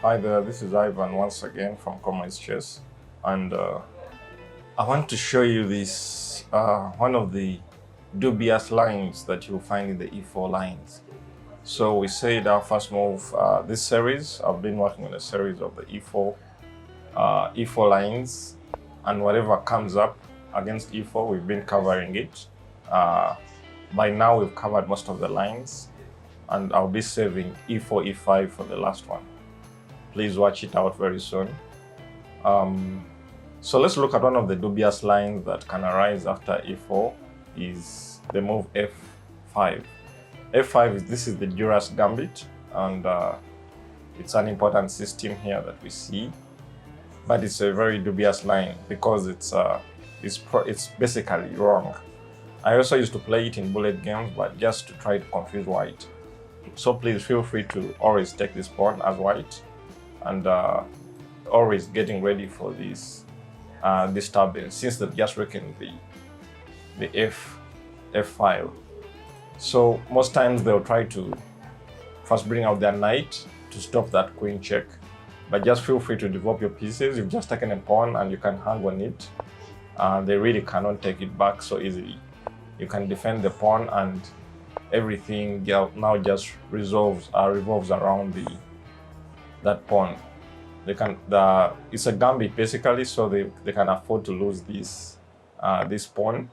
Hi there, this is Ivan once again from Commerce Chess, and I want to show you this one of the dubious lines that you'll find in the E4 lines. So we said our first move this series. I've been working on a series of the E4 lines, and whatever comes up against E4, we've been covering it. By now, we've covered most of the lines, and I'll be saving E4, E5 for the last one. Please watch it out very soon. So let's look at one of the dubious lines that can arise after E4 is the move F5. F5, this is the Duras Gambit, and it's an important system here that we see, but it's a very dubious line because it's basically wrong. I also used to play it in bullet games, but just to try to confuse white. So please feel free to always take this pawn as white, and always getting ready for this disturbance, since they've just weakened the F5. So most times they'll try to first bring out their knight to stop that queen check, but just feel free to develop your pieces. You've just taken a pawn and you can hang on it. They really cannot take it back so easily. You can defend the pawn, and everything now just revolves around that pawn. It's a gambit basically, so they can afford to lose this pawn,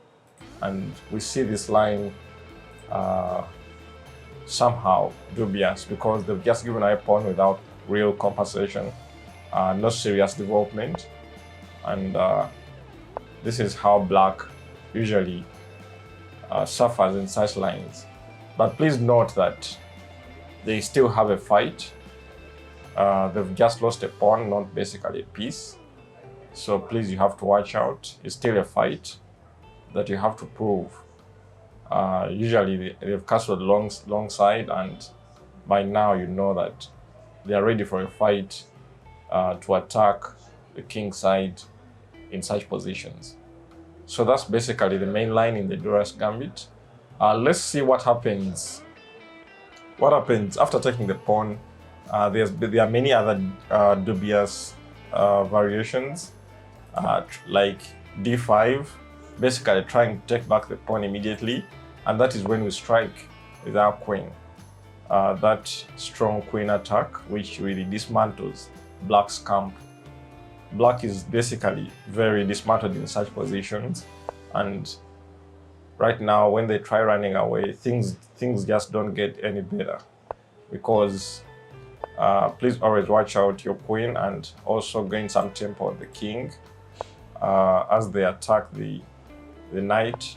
and we see this line somehow dubious because they've just given a pawn without real compensation, no serious development, and this is how black usually suffers in such lines. But please note that they still have a fight. They've just lost a pawn, not basically a piece. So please, you have to watch out. It's still a fight that you have to prove. Usually they've castled long side, and by now you know that they are ready for a fight to attack the king side in such positions. So that's basically the main line in the Duras Gambit. Let's see what happens. What happens after taking the pawn? There are many other dubious variations, like D5, basically trying to take back the pawn immediately, and that is when we strike with our queen. That strong queen attack, which really dismantles black's camp. Black is basically very dismantled in such positions, and right now when they try running away, things just don't get any better, because please always watch out your queen and also gain some tempo on the king. As they attack the knight,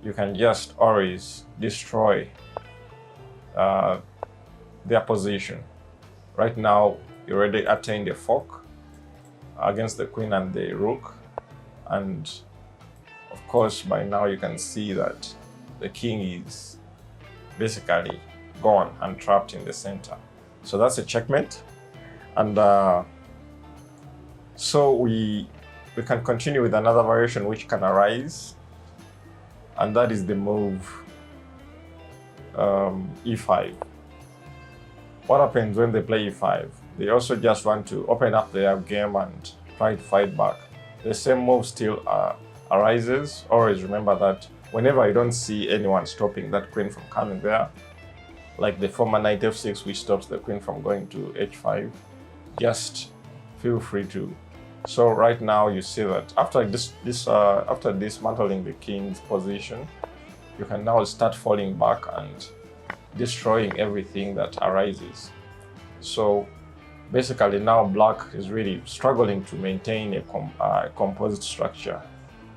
you can just always destroy their position. Right now, you already attained a fork against the queen and the rook, and of course by now you can see that the king is basically gone and trapped in the center. So that's a checkmate, and so we can continue with another variation which can arise, and that is the move E5. What happens when they play E5? They also just want to open up their game and try to fight back. The same move still arises. Always remember that whenever you don't see anyone stopping that queen from coming there, like the former knight F6, which stops the queen from going to H5, just feel free to. So right now you see that after after dismantling the king's position, you can now start falling back and destroying everything that arises. So basically now black is really struggling to maintain a composed structure.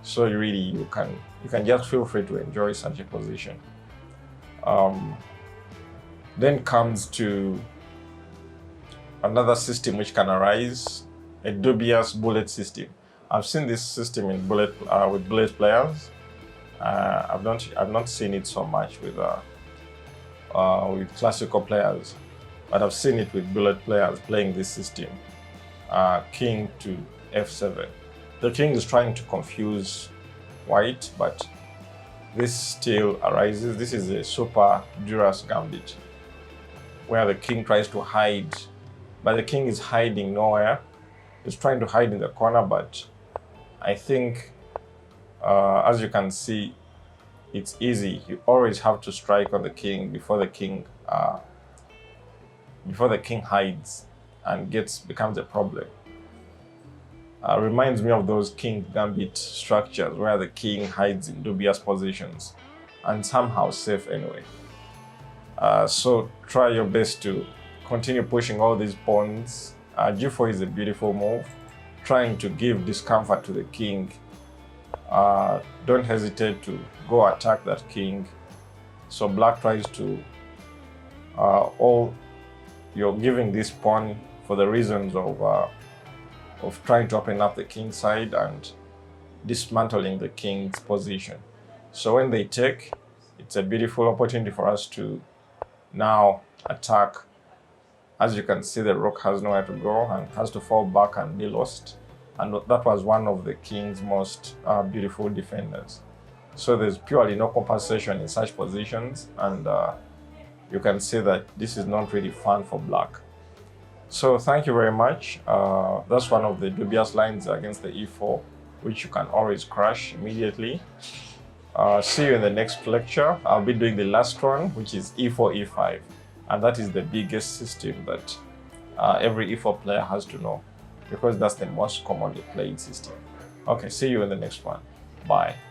So you can just feel free to enjoy such a position. Then comes to another system which can arise, a dubious bullet system. I've seen this system in with bullet players. I've not seen it so much with classical players, but I've seen it with bullet players playing this system. King to F7. The king is trying to confuse white, but this still arises. This is a super Duras Gambit, where the king tries to hide but the king is hiding nowhere. He's trying to hide in the corner, but I think, as you can see, it's easy. You always have to strike on the king before the king hides and becomes a problem. Reminds me of those king gambit structures where the king hides in dubious positions and somehow safe anyway. So try your best to continue pushing all these pawns. G4 is a beautiful move, trying to give discomfort to the king. Don't hesitate to go attack that king. So black tries to, you're giving this pawn for the reasons of trying to open up the king's side and dismantling the king's position. So when they take, it's a beautiful opportunity for us to now attack. As you can see, the rook has nowhere to go and has to fall back and be lost. And that was one of the king's most beautiful defenders. So there's purely no compensation in such positions, and you can see that this is not really fun for black. So thank you very much. That's one of the dubious lines against the e4, which you can always crush immediately. See you in the next lecture. I'll be doing the last one, which is e4, e5. And that is the biggest system that every e4 player has to know, because that's the most commonly played system. Okay, see you in the next one. Bye.